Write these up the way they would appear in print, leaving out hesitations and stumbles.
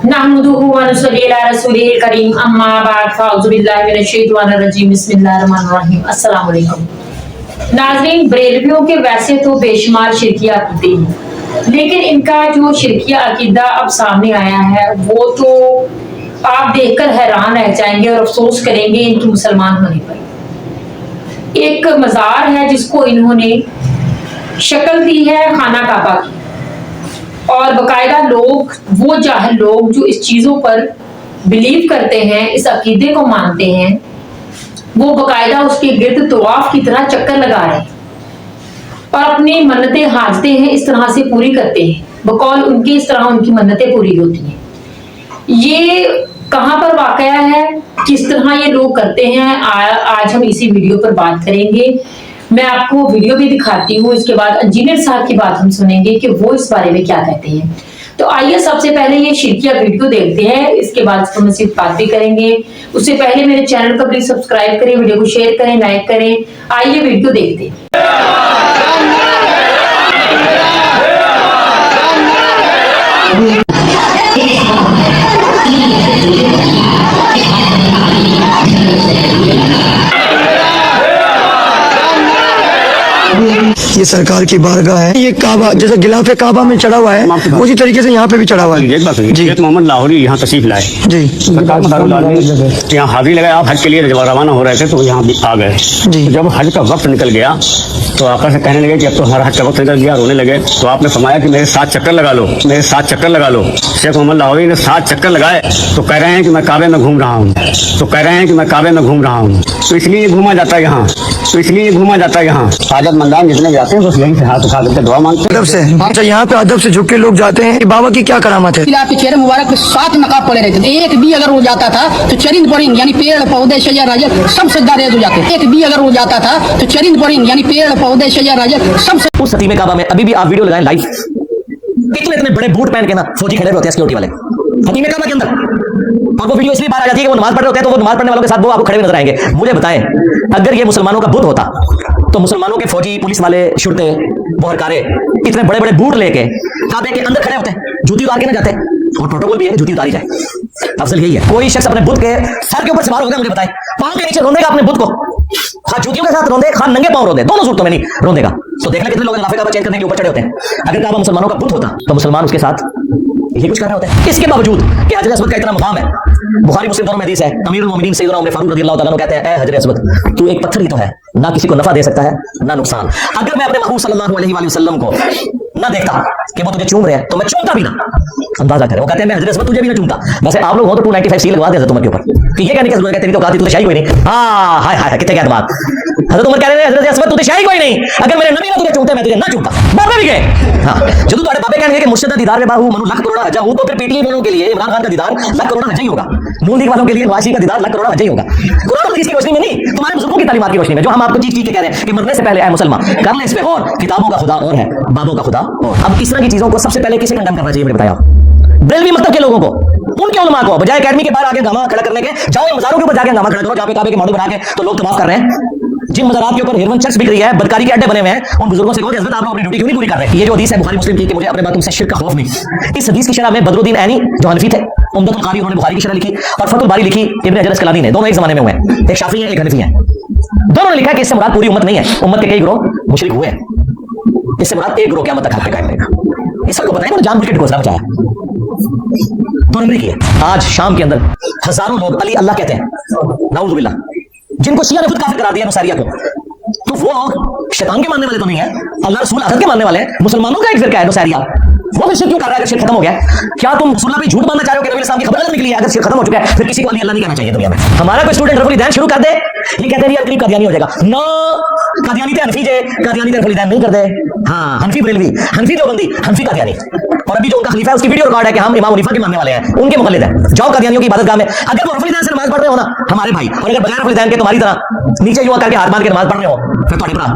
नहमदुहु व नुसल्ली अला रसूलिल करीम अम्मा बाद फ़अऊज़ु बिल्लाहि मिनश शैतानिर रजीम बिस्मिल्लाहिर रहमानिर रहीम। अस्सलाम वालेकुम नाज़रीन, बरेलवियों के वैसे तो बेशुमार शिरकिया अकीदे हैं, लेकिन इनका जो शिरकिया अकीदा अब सामने आया है वो तो आप देखकर हैरान रह जाएंगे और अफसोस करेंगे इनके मुसलमान होने पर। एक मज़ार है जिसको इन्होंने शक्ल दी है खाना काबा की, और बाकायदा लोग, वो जाहिल लोग जो इस चीज़ों पर बिलीव करते हैं, इस अकीदे को मानते हैं, वो बाकायदा उसके गिर्द तवाफ की तरह चक्कर लगा रहे हैं और अपनी मन्नतें हाजते हैं, इस तरह से पूरी करते हैं। बकौल उनकी इस तरह उनकी मन्नतें पूरी होती हैं। ये कहाँ पर वाक़या है, किस तरह ये लोग करते हैं, आज हम इसी वीडियो पर बात करेंगे। मैं आपको वीडियो भी दिखाती हूँ, इसके बाद इंजीनियर साहब की बात हम सुनेंगे कि वो इस बारे में क्या कहते हैं। तो आइए सबसे पहले ये शिरकिया वीडियो देखते हैं, इसके बाद इसको मज़ीद बात भी करेंगे। उससे पहले मेरे चैनल को प्लीज सब्सक्राइब करें, वीडियो को शेयर करें, लाइक करें। आइए वीडियो देखते हैं। ये सरकार की बारगाह है। ये काबा जैसे गिलाफ काबा में चढ़ा हुआ है, उसी तरीके से यहाँ पे भी चढ़ा हुआ है। जी, मोहम्मद लाहौरी यहाँ तशरीफ लाए जी, सरकार यहाँ हाजिरी लगाए। आप हज के लिए रवाना हो रहे थे तो यहाँ आ गए जी। तो जब हज का वक्त निकल गया तो आका से कहने लगे कि अब तो हमारा हज का वक्त निकल गया, रोने लगे। तो आपने फरमाया कि मेरे 7 चक्कर लगा लो, मेरे 7 चक्कर लगा लो। शेख मोहम्मद लाहौरी ने 7 चक्कर लगाए तो कह रहे हैं कि मैं काबे में घूम रहा हूँ, तो कह रहे हैं कि मैं काबे में घूम रहा हूँ। तो इसलिए घूमा जाता है यहाँ, तो इसलिए घूमा जाता है यहाँ। आदत मंदान जितने जाते हैं बस यहीं से हाथ उठा देते दुआ मांगते हैं। अदब से अच्छा, यहाँ पे अदब से झुक के लोग जाते हैं। बाबा की क्या करामत है? आपके चेहरे मुबारक पे 7 नकाब पड़े रहते थे। एक भी अगर वो जाता था तो चरिंद परिंद यानी पेड़ पौधे शजर राजर सब सजदा रेज हो जाते। एक भी अगर वो जाता था तो चरिंद परिंद यानी पेड़ पौधे शजर राजर सब। उस हतीमे काबा में अभी भी आप वीडियो लगाएं लाइव, इतने इतने बड़े बूट पहन के ना फौजी खड़े होते हैं सिक्योरिटी वाले हतीमे काबा के अंदर, और वो वीडियो इसलिए बाहर आ जाती है कि वो नमाज पढ़ रहे होते हैं, तो वो नमाज पढ़ने वालों के साथ वो आपको खड़े हुए नजर आएंगे। मुझे बताएं, अगर ये मुसलमानों का बुत होता तो मुसलमानों के फौजी, पुलिस वाले, शुरते, बहरकारे इतने बड़े बड़े बूट लेके काबे के अंदर खड़े होते हैं, जूती उतार के ना जाते, और प्रोटोकॉल भी है कि जूती उतारी जाए। अफजल यही है। कोई शख्स अपने बुत के सर के ऊपर सवार होगा, मुझे बताएं, पांव के नीचे रोंदेगा अपने बुत को, खा जूतियों के साथ रोंदे, खा नंगे पांव रोंदे, दोनों सूरतों में नहीं रोंदेगा। तो देखना कितने लोग नाफे काबा चेंज करने के ऊपर चढ़े होते हैं। अगर काबा मुसलमानों का बुत होता तो मुसलमान उसके साथ ये कुछ कर रहे होते हैं। इसके बावजूद कि हजरत अस्वद का इतना मुकाम है, बुखारी मुस्लिम दोनों में हदीस है, अमीरुल मोमिनीन सैयदना उमर फारूक रज़ियल्लाहु तआला अन्हु कहते हैं, ए हजरत अस्वद, तू एक पत्थर ही तो है, ना किसी को नफा दे सकता है ना नुकसान। अगर मैं अपने महबूब सल्लल्लाहु अलैहि वसल्लम को ना देखता कि वो तुझे चूम रहे हैं तो मैं चूमता भी ना। अंदाजा करें, वो कहते हैं मैं हजरत अस्वद तुझे भी ना चूमता। वैसे आप लोग हो तो 295 सी लगवा देते तुम्हारे ऊपर कि ये कहने की जरूरत है, तेरी तो कहती तू शाही कोई नहीं। हां हाय हाय कितने क्या दिमाग। हजरत उमर कह रहे हैं, हजरत अस्वद तू शाही कोई नहीं, अगर मेरे नबी ना तुझे चूमते मैं तुझे ना चूमता। बाबा भी गए। हां, जो तू तुम्हारे बाबे कहने कि मुर्शिद दीदार में बाहू मनु लाख करोड़ हजा हूं, तो फिर पीटीए वालों के लिए इमरान खान का दीदार लाख करोड़ हजा ही होगा, नून लीग वालों के लिए नवाज का दीदार लाख करोड़ हजा ही होगा। कुरान की रोशनी में नहीं, तुम्हारे बुजुर्गों की तालीमात की रोशनी में, जो हम आपको चीज चीज के कह रहे हैं कि मरने से पहले ऐ मुसलमान कर ले इस पे और किताबों का खुदा और है, बाबों का खुदा और। अब इस तरह की चीजों को सबसे पहले किसे कंडेम करना चाहिए मुझे बताया? बरेलवी मकतब के लोगों को, उनके उलमा को, बजाय अकेडमी के बाहर आके गामा खड़ा करने के, जाओ इन मज़ारों के ऊपर जाके गामा खड़ा करो, जहाँ पे काबे के माडू बना के तो लोग तवाफ कर रहे हैं। जिन मज़ारात के ऊपर हेरोइन चर्च बिक रही है, बदकारी के अड्डे बने हुए हैं, उन बुजुर्गों से कहो कि हज़रत आप लोग अपनी ड्यूटी क्यों नहीं पूरी कर रहे? ये जो हदीस है बुखारी मुस्लिम की कि मुझे अपने बातों से शिर्क का खौफ नहीं, इस हदीस की शरह में बदरुद्दीन ऐनी जो हनफी थे, उम्दतुल कारी, उन्होंने बुखारी की शरह लिखी, और फतहुल बारी लिखी इब्न हजर अस्कलानी ने, दोनों एक जमाने में हुए हैं, एक शाफी है एक हनफी है। दोनों ने लिखा कि इससे मुराद पूरी उम्मत नहीं है, उम्मत के कई गिरोह मुशरिक हुए हैं, इससे मुराद एक गिरोह क़यामत तक हक पे कायम रहेगा। इस सबको बताया, जानबूझ के घोषणा चाहा दोनों ने की है। आज शाम के अंदर हजारों लोग अली अल्लाह कहते हैं, नाउज़ु बिल्लाह, जिनको शिया ने खुद काफिर करार दिया नुसारिया को, तो वो शैतान के मानने वाले तो नहीं है, अल्लाह रसूल अहद के मानने वाले हैं। मुसलमानों का एक फिरका है नुसारिया, वो फिर क्यों कर रहा है? अगर शिर्क खत्म हो गया, क्या तुम रसूलुल्लाह पे झूठ मानना चाह रहे हो कि नबी इस्लाम की खबर अलग निकली है? अगर शिर्क खत्म हो चुका है फिर किसी को अली अल्लाह नहीं कहना चाहिए दुनिया में। हमारा कोई स्टूडेंट रफुल दैन शुरू कर दे, ये कहते हैं यार करीब कादियानी हो जाएगा ना, कादियानी थे हनफी जे, कादियानी थे रफुल दैन नहीं कर दे। हां, हनफी बरेलवी, हनफी देवबंदी, हनफी कादियानी, और अभी जो उनका खलीफा है उसकी वीडियो रिकॉर्ड है कि हम इमाम हनीफा के मानने वाले हैं, उनके मुखल्लिद हैं। जाओ कादियानियों की इबादतगाह में, अगर वो रफुल दैन से नमाज पढ़ रहे हो ना हमारे भाई, और अगर बगैर रफुल दैन के तुम्हारी तरह नीचे युवा करके हाथ बांध के नमाज पढ़ रहे हो फिर तुम्हारे भरा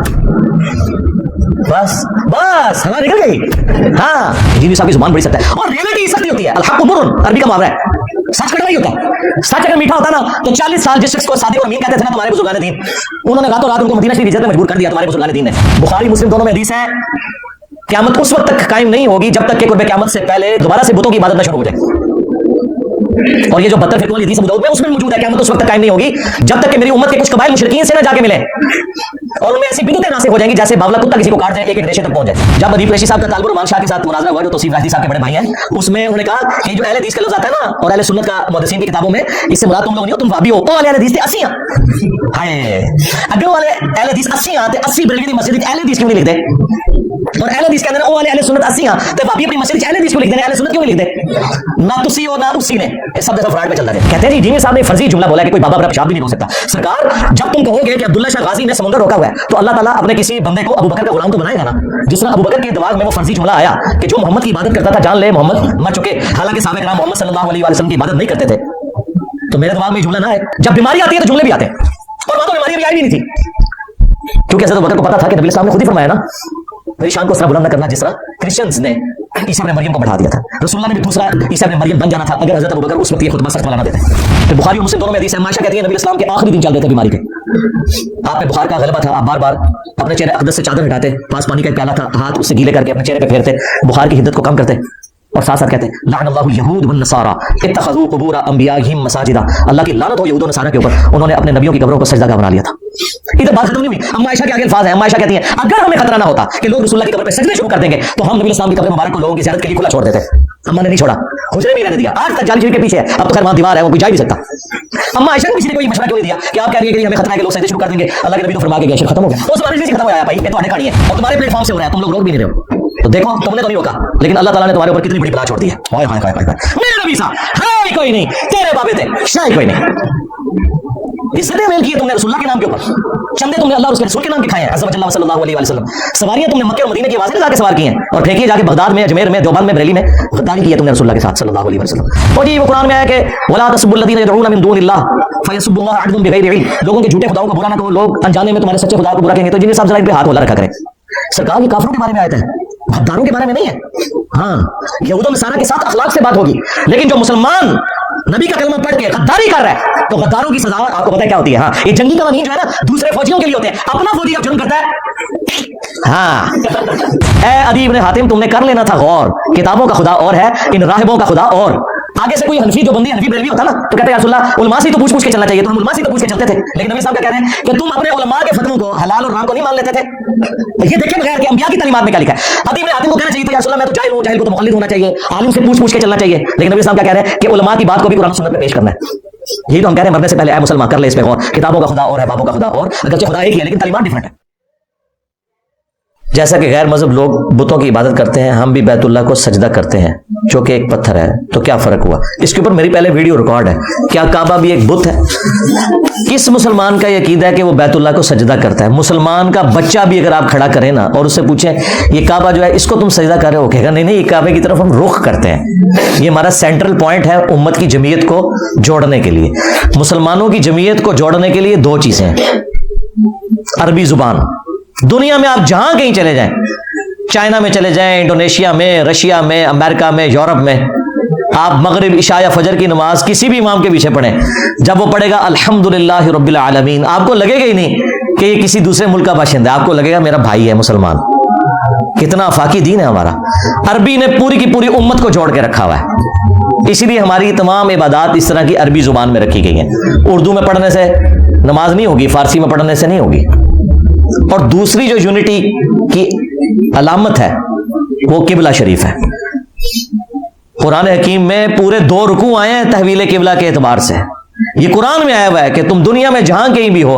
बस बस हवा निकल गई। हाँ, जी साहब की जुबान बड़ी सख्त है, और रियलिटी सख्त होती है। अल-हक़्क़ु मुर्रुन अरबी का मुहावरा है, सच कड़वा ही होता है। सच अगर मीठा होता ना तो 40 साल जिस शख्स को सादिक और अमीन कहते थे ना तुम्हारे बुजुर्गान दीन, उन्होंने रातों रात उनको मदीना शरीफ हिजरत में मजबूर कर दिया तुम्हारे बुजुर्गान दीन ने। बुखारी मुस्लिम दोनों में हदीस है, क़यामत उस वक्त तक कायम नहीं होगी जब तक कि कुर्बे क़यामत से पहले दोबारा से बुतों की इबादत न शुरू हो जाए। और ये जो 72 फिरकों वाली हदीस अबू दाऊद में उसमें मौजूद है, क़यामत उस वक्त तक कायम नहीं होगी जब तक कि मेरी उम्मत के कुछ कबाइल मुशरिकीन से ना जाके मिले और उनमें ऐसी बिदअतें नासिब हो जाएंगी जैसे बावला कुत्ता किसी को काट जाए, एक एक रेशे तक पहुंच जाए। जब अदीब कुरैशी साहब का तालिब रहमान शाह के साथ मुनाज़रा हुआ, जो तौसीफ राहती साहब के बड़े भाई हैं, उसमें उन्होंने कहा कि जो अहले हदीस का लफ्ज़ आता है ना और अहले सुन्नत का मुहद्दिसीन की किताबों में, इससे मुराद तुम लोग नहीं हो, तुम वाबी हो। ओ अहले हदीस थे 80 हाय, अगर वाले अहले हदीस 80 आते 80 बरेलवी दी मस्जिद अहले हदीस क्यों नहीं लिखते? और अहले हदीस के अंदर ओ वाले अहले सुन्नत 80 ते वाबी अपनी मस्जिद अहले हदीस क्यों लिख देने, अहले सुन्नत क्यों नहीं लिखते? ना तुसी हो ना उसी ने, सब जगह फ्रॉड में चलता है। कहते हैं जी जीनी साहब ने फर्जी जुमला बोला कि कोई बाबा अपना पेशाब भी नहीं रोक सकता। सरकार, जब तुम कहोगे कि अब्दुल्ला शाह गाजी ने समुद्र रोका हुआ है, तो अल्लाह ताला अपने किसी बंदे को अबू बकर का गुलाम तो बनाएगा ना। जिस तरह अबू बकर के दिमाग में वो फर्जी जुमला आया कि जो मोहम्मद की इबादत करता था जान ले मोहम्मद मर चुके, हालांकि साहब इकराम मोहम्मद सल्लल्लाहु अलैहि वसल्लम की इबादत नहीं करते थे, तो मेरे दिमाग में जुमला ना आए। जब बीमारी आती है तो जुमले भी आते हैं, और वहां तो बीमारी भी आई भी नहीं थी, क्योंकि हज़रत अबू बकर को पता था कि नबी इस्लाम ने खुद ही फरमाया ना, मेरी शान को इस तरह बुलंद न करना जिस तरह क्रिश्चियंस ने ईसा इब्न मरियम को बढ़ा दिया था। रसूलुल्लाह ने भी दूसरा ईसा इब्न मरियम बन जाना था अगर हज़रत अबू बकर उस वक्त ये खुतबा सख्त वाला ना देते। तो बुखारी और मुस्लिम दोनों में हदीस है, आयशा कहती है नबी इस्लाम के आखिरी दिन चल रहे थे बीमारी के, आप पे बुखार का गलबा था, आप बार बार अपने चेहरे अक़दस से चादर हटाते, पास पानी का एक प्याला था, हाथ उससे गीले करके अपने चेहरे पे फेरते, बुखार की हिद्दत को कम करते, और साथ साथ कहते हैं लअनल्लाहुल यहूद वन नसारा इत्तखज़ू कुबूर अंबियाइहिम मसाजिदा, अल्लाह की लानत हो यहूद और नसारा के ऊपर, उन्होंने अपने नबियों की कब्रों को सजदागाह बना लिया था। इधर बात खत्म नहीं हुई। अम्मा आयशा के आगे अल्फाज है, अम्मा आयशा कहती हैं अगर हमें खतरा ना होता कि लोग रसूलुल्लाह की कब्र पे सजदे शुरू कर देंगे तो हम नबी इस्लाम की कब्र मुबारक को लोगों की ज़ियारत के लिए खुला छोड़ देते। अम्मा ने नहीं छोड़ा, हुजरे में रहने दिया, आज तक जाली शरीफ के पीछे है, अब तो खैर वहां दीवार है, वो कोई जा ही नहीं सकता। अम्मा आयशा को किसी ने कोई मशवरा क्यों नहीं दिया कि आप कह रही है कि हमें खतरा है कि लोग सजदे शुरू कर देंगे, अल्लाह के नबी तो फरमा के गए, शेर खत्म हो गया, तो उस बारे से खत्म हो गया भाई, ये तो आने कहानी है और तुम्हारे प्लेटफॉर्म से हो रहा है, तुम लोग रोक भी नहीं रहे हो। तो देखो तुमने तो नहीं रोका, लेकिन अल्लाह ताला ने तुम्हारे ऊपर कितनी बड़ी बला छोड़ दी है। हाय हाय हाय हाय, मेरे नबी साहब हाय कोई नहीं, तेरे बाबे थे शायद कोई नहीं, इज्जतें मेल की है तुमने रसूलुल्लाह के नाम के ऊपर, चंदे तुमने अल्लाह और उसके रसूल के नाम के खाए हैं अज़्ज़ा वजल्ला सल्लल्लाहु अलैहि वसल्लम, सवारियां तुमने मक्के और मदीने की आवाज़ें जाके सवार की हैं और फेंकी जाके बगदाद में, अजमेर में, देवबंद में, बरेली में गद्दारी की है तुमने रसूलुल्लाह के साथ सल्लल्लाहु अलैहि वसल्लम। और जी वो कुरान में आया कि वला तसब्बुल्लज़ीना यदऊना मिन दूनिल्लाह फयसब्बुल्लाह अदवन बिगैरि इल्म, लोगों के झूठे खुदाओं का बुरा ना कहो, लोग अनजाने में तुम्हारे सच्चे खुदा को बुरा कहेंगे तो जिन्हें सब जरा इन पे हाथ होला रखा करें। सरकार ये काफिरों के बारे में आयत है, गद्दारों के बारे में नहीं है। हाँ, यहूद और नसारा के साथ अखलाक से बात होगी, लेकिन जो मुसलमान नबी का कलमा पढ़ के गद्दारी कर रहा है तो गद्दारों की सजा आपको पता है क्या होती है? हाँ, ये जंगी कवानीन जो है ना दूसरे फौजियों के लिए होते हैं, अपना फौजी जब जुर्म करता है। हाँ ए अदीब ने हातिम, तुमने कर लेना था गौर, किताबों का खुदा और है, इन राहिबों का खुदा और। आगे से कोई हनफी जो बंदी हनफी बरेलवी होता ना तो कहते हैं रसूलुल्लाह उलमा से तो पूछ के चलना चाहिए, तो हम उलमा से तो पूछ के चलते थे, लेकिन नबी साहब क्या कह रहे हैं कि तुम अपने उलमा के फतवों को हलाल और हराम को नहीं मान लेते थे। ये देखे बगैर कि अंबिया की तालीमात में क्या लिखा है। अदीब ने हातिम को कहना चाहिए था रसूलुल्लाह मैं तो जाहिल हूं, जाहिल को तो मुक़ल्लिद होना चाहिए, आलिम से पूछ के चलना चाहिए, लेकिन नबी साहब क्या कह रहे हैं कि उलमा की बात को भी कुरान और सुन्नत में पेश करना है। यही तो हम कह रहे हैं मरने से पहले ऐ मुसलमान कर ले इस पे गौर, किताबों का खुदा और है, बाबों का खुदा और, अगरचे खुदा एक ही है लेकिन तालीमात डिफरेंट है। जैसा कि गैर मजहब लोग बुतों की इबादत करते हैं, हम भी बैतुल्लाह को सजदा करते हैं जो कि एक पत्थर है, तो क्या फर्क हुआ? इसके ऊपर मेरी पहले वीडियो रिकॉर्ड है। क्या काबा भी एक बुत है? किस मुसलमान का यकीन है कि वो बैतुल्लाह को सजदा करता है? मुसलमान का बच्चा भी अगर आप खड़ा करें ना और उससे पूछें ये काबा जो है इसको तुम सजदा कर रहे हो, कहेगा नहीं नहीं ये काबे की तरफ हम रुख करते हैं, ये हमारा सेंट्रल पॉइंट है उम्मत की जमीयत को जोड़ने के लिए। मुसलमानों की जमीयत को जोड़ने के लिए दो चीजें हैं, अरबी जुबान। दुनिया में आप जहां कहीं चले जाएं, चाइना में चले जाएं, इंडोनेशिया में, रशिया में, अमेरिका में, यूरोप में, आप मगरिब इशा या फजर की नमाज किसी भी इमाम के पीछे पढ़ें, जब वो पढ़ेगा अल्हम्दुलिल्लाह रब्बिल आलमीन, आपको लगेगा ही नहीं कि ये किसी दूसरे मुल्क का बाशिंदा है, आपको लगेगा मेरा भाई है मुसलमान। कितना आफाकी दीन है हमारा। अरबी ने पूरी की पूरी उम्मत को जोड़ के रखा हुआ है, इसीलिए हमारी तमाम इबादत इस तरह की अरबी जुबान में रखी गई हैं। उर्दू में पढ़ने से नमाज नहीं होगी, फारसी में पढ़ने से नहीं होगी। और दूसरी जो यूनिटी की अलामत है वो किबला शरीफ है। कुरान हकीम में पूरे 2 रुकू आए हैं तहवील किबला के एतबार से। ये कुरान में आया हुआ है कि तुम दुनिया में जहां कहीं भी हो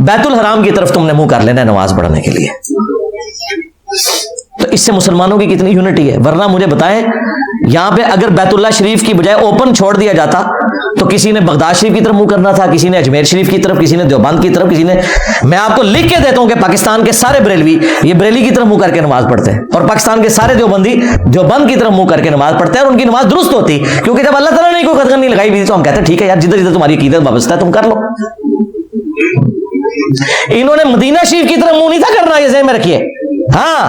बैतुल हराम की तरफ तुमने मुंह कर लेना है नमाज पढ़ने के लिए। तो इससे मुसलमानों की कितनी यूनिटी है। वरना मुझे बताएं, यहां पे अगर बैतुल्लाह शरीफ की बजाय ओपन छोड़ दिया जाता तो किसी ने बगदाद शरीफ की तरफ मुंह करना था, किसी ने अजमेर शरीफ की तरफ, किसी ने देवबंद की तरफ, किसी ने, मैं आपको लिख के देता हूं कि पाकिस्तान के सारे बरेलवी ये बरेली की तरफ मुंह करके नमाज पढ़ते हैं और पाकिस्तान के सारे देवबंदी देवबंद की तरफ मुंह करके नमाज पढ़ते हैं और उनकी नमाज दुरुस्त होती, क्योंकि जब अल्लाह ताला ने कोई कदर नहीं लगाई हुई तो हम कहते हैं ठीक है यार, जिधर जिधर तुम्हारी अकीदत वाबस्ता है तुम कर लो। इन्होंने मदीना शरीफ की तरफ मुंह नहीं था करना, ये ज़हन में रखिए। हाँ,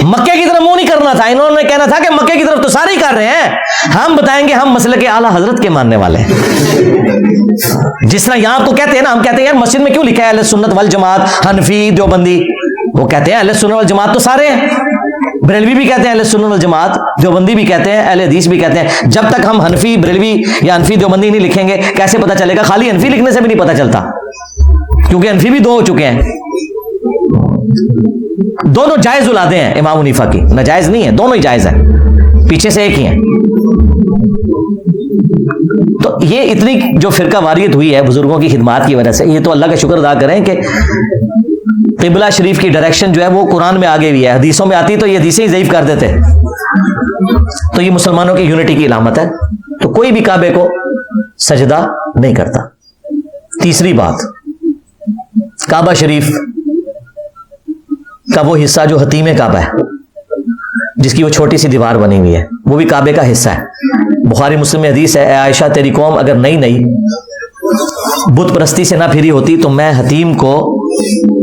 मक्के की तरफ मुंह नहीं करना था, इन्होंने कहना था कि मक्के की तरफ तो सारे ही कर रहे हैं, हम बताएंगे हम मसले के आला हजरत के मानने वाले हैं। जिस तरह यहां आपको कहते हैं ना, हम कहते हैं यार मस्जिद में क्यों लिखा है अहले सुन्नत वल जमात, हनफी, देवबंदी, वो कहते हैं अहले सुन्नत वल जमात तो सारे हैं। बरेलवी भी कहते हैं अहले सुन्नत वल जमात, देवबंदी भी कहते हैं, अहले हदीस भी कहते हैं। जब तक हम हनफी बरेलवी या हनफी देवबंदी नहीं लिखेंगे कैसे पता चलेगा? खाली हनफी लिखने से भी नहीं पता चलता, क्योंकि हनफी भी दो हो चुके हैं। दोनों जायज औलादे हैं इमाम हनीफा की, नाजायज नहीं है, दोनों ही जायज है, पीछे से एक ही है। तो ये इतनी जो फिरका वारियत हुई है बुजुर्गों की खिदमात की वजह से, ये तो अल्लाह का शुक्र अदा करें कि क़िबला शरीफ की डायरेक्शन जो है वो कुरान में आगे हुई है, हदीसों में आती तो ये हदीसें ही ज़ईफ कर देते। तो ये मुसलमानों की यूनिटी की इलामत है। तो कोई भी काबे को सजदा नहीं करता। तीसरी बात, काबा शरीफ का वो हिस्सा जो हतीम काबा है, जिसकी वो छोटी सी दीवार बनी हुई है, वो भी काबे का हिस्सा है। बुखारी मुस्लिम में हदीस है, ए आयशा तेरी कौम अगर नई नई बुत परस्ती से ना फिरी होती तो मैं हतीम को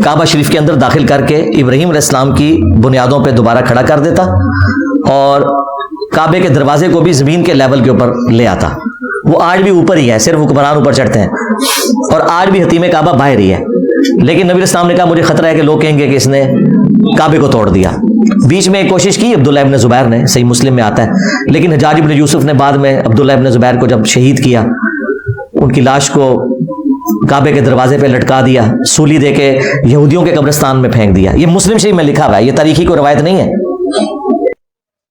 काबा शरीफ के अंदर दाखिल करके इब्राहीम अलैहिस्सलाम की बुनियादों पे दोबारा खड़ा कर देता और काबे के दरवाजे को भी जमीन के लेवल के ऊपर ले आता। वो आज भी ऊपर ही है, सिर्फ हुक्मरान ऊपर चढ़ते हैं, और आज भी हतीम काबा बाहर ही है। लेकिन नबी अलैहिस्सलाम ने कहा मुझे खतरा है कि लोग कहेंगे कि इसने काबे को तोड़ दिया। बीच में एक कोशिश की अब्दुल्ला इब्न जुबैर ने, सही मुस्लिम में आता है, लेकिन हज्जाज इब्न यूसुफ ने बाद में अब्दुल्ला इब्न जुबैर को जब शहीद किया, उनकी लाश को काबे के दरवाजे पे लटका दिया, सूली दे के यहूदियों के कब्रिस्तान में फेंक दिया। ये मुस्लिम शरीफ में लिखा हुआ है, ये तारीखी को रवायत नहीं है।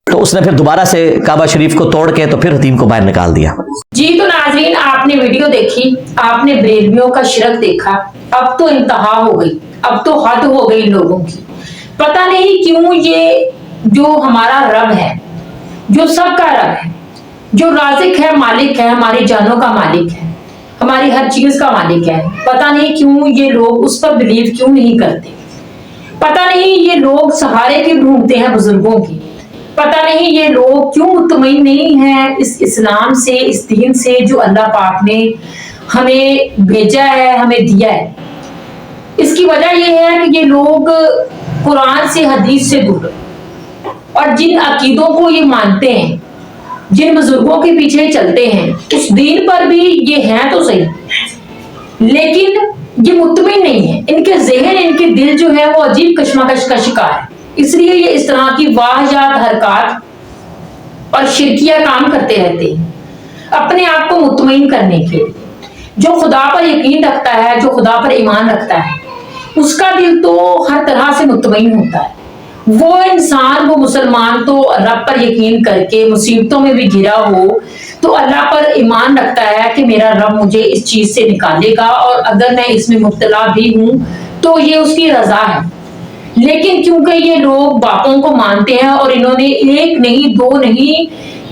तो उसने फिर दोबारा से काबा शरीफ को तोड़ के तो फिर हतीम को बाहर निकाल दिया। जी तो नाज़रीन, आपने वीडियो देखी, आपने बरेलवियों का शिरक देखा। अब तो इंतहा हो गई, अब तो हद हो गई लोगों की। पता नहीं क्यों ये जो हमारा रब है, जो सबका रब है, जो राज़िक है, मालिक है, हमारी जानों का मालिक है, हमारी हर चीज का मालिक है, पता नहीं क्यों ये लोग उस पर बिलीव क्यों नहीं करते। पता नहीं ये लोग सहारे क्यों ढूंढते हैं बुजुर्गों की। पता नहीं ये लोग क्यों मुतमईन नहीं है इस इस्लाम से, इस दीन से जो अल्लाह पाक ने हमें भेजा है, हमें दिया है। इसकी वजह यह है कि ये लोग कुरान से, हदीस से दूर, और जिन अकीदों को ये मानते हैं, जिन बुजुर्गों के पीछे चलते हैं, उस दीन पर भी ये हैं तो सही, लेकिन ये मुतमिन नहीं है। इनके ज़हन, इनके दिल जो है वो अजीब कशमकश का शिकार है। इसलिए ये इस तरह की वाहियात हरकत और शिरकिया काम करते रहते हैं अपने आप को मुतमईन करने के लिए। जो खुदा पर यकीन रखता है, जो खुदा पर ईमान रखता है, उसका दिल तो हर तरह से मुतमईन होता है। वो इंसान, वो मुसलमान तो रब पर यकीन करके मुसीबतों में भी घिरा हो तो अल्लाह पर ईमान रखता है कि मेरा रब मुझे इस चीज से निकालेगा, और अगर मैं इसमें मुब्तला भी हूं तो ये उसकी रजा है। लेकिन क्योंकि ये लोग बातों को मानते हैं, और इन्होंने एक नहीं, दो नहीं,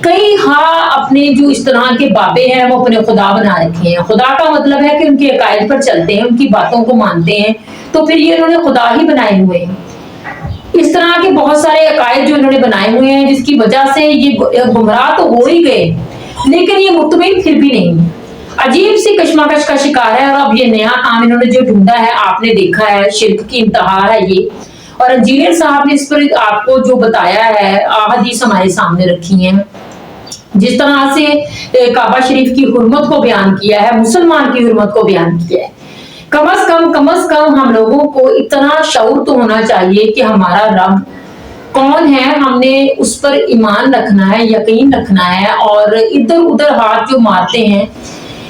कई अपने जो इस तरह के बाबे हैं वो अपने खुदा बना रखे हैं। खुदा का मतलब है कि उनके अकायद पर चलते हैं, उनकी बातों को मानते हैं, तो फिर ये इन्होंने खुदा ही बनाए हुए हैं। इस तरह के बहुत सारे अकायद जो इन्होंने बनाए हुए हैं, जिसकी वजह से ये गुमराह तो हो ही गए, लेकिन ये मुतमईन फिर भी नहीं। अजीब सी कशमकश का शिकार है। और अब ये नया काम इन्होंने जो ढूंढा है, आपने देखा है, शिर्क की इंतहा है ये। और इंजीनियर साहब ने इस पर आपको जो बताया है, हदीस हमारे सामने रखी है, जिस तरह से काबा शरीफ की हुर्मत को बयान किया है, मुसलमान की हुर्मत को बयान किया है। कम अज कम हम लोगों को इतना शऊर तो होना चाहिए कि हमारा रब कौन है, हमने उस पर ईमान रखना है, यकीन रखना है। और इधर उधर हाथ जो मारते हैं,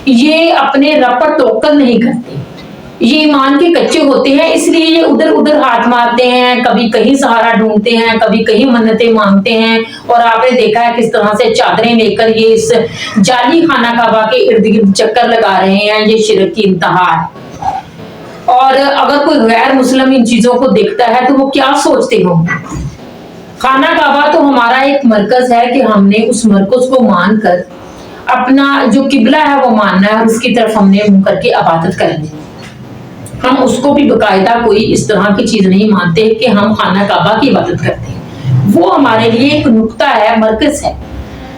ये अपने रब पर तवक्कल नहीं करते, ये ईमान के कच्चे होते हैं, इसलिए ये उधर उधर हाथ मारते हैं, कभी कहीं सहारा ढूंढते हैं, कभी कहीं मन्नतें मांगते हैं। और आपने देखा है किस तरह से चादरें लेकर ये इस जाली खाना काबा के इर्द गिर्द चक्कर लगा रहे हैं। ये शिरक की इंतहा है। और अगर कोई गैर मुस्लिम इन चीजों को देखता है तो वो क्या सोचते हो। खाना काबा तो हमारा एक मरकज है कि हमने उस मरकज को मानकर अपना जो किबला है वो मानना है, और उसकी तरफ हमने मुंह करके इबादत करनी है। हम उसको भी बाकायदा कोई इस तरह की चीज नहीं मानते कि हम खाना काबा की इबादत करते हैं। वो हमारे लिए एक नुक्ता है, मरकज है,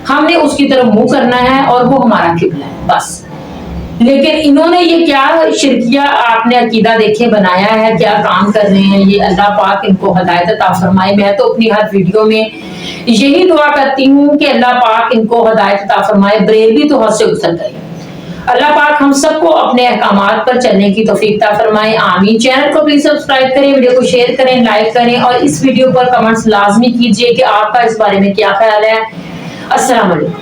हमने उसकी तरफ मुंह करना है और वो हमारा किबला है, बस। लेकिन इन्होंने ये क्या शिरकिया, आपने अकीदा देखे बनाया है, क्या काम कर रहे हैं ये। अल्लाह पाक इनको हिदायत अता फरमाए। मैं तो अपनी हर वीडियो में यही दुआ करती हूँ कि अल्लाह पाक इनको हिदायत अता फरमाए, बरेलवी तो हद से गुजर गए। अल्लाह पाक हम सबको अपने अहकामात पर चलने की तौफीक अता फरमाए, आमीन। चैनल को प्लीज सब्सक्राइब करें, वीडियो को शेयर करें, लाइक करें और इस वीडियो पर कमेंट्स लाजमी कीजिए कि आपका इस बारे में क्या ख्याल है। अस्सलाम वालेकुम।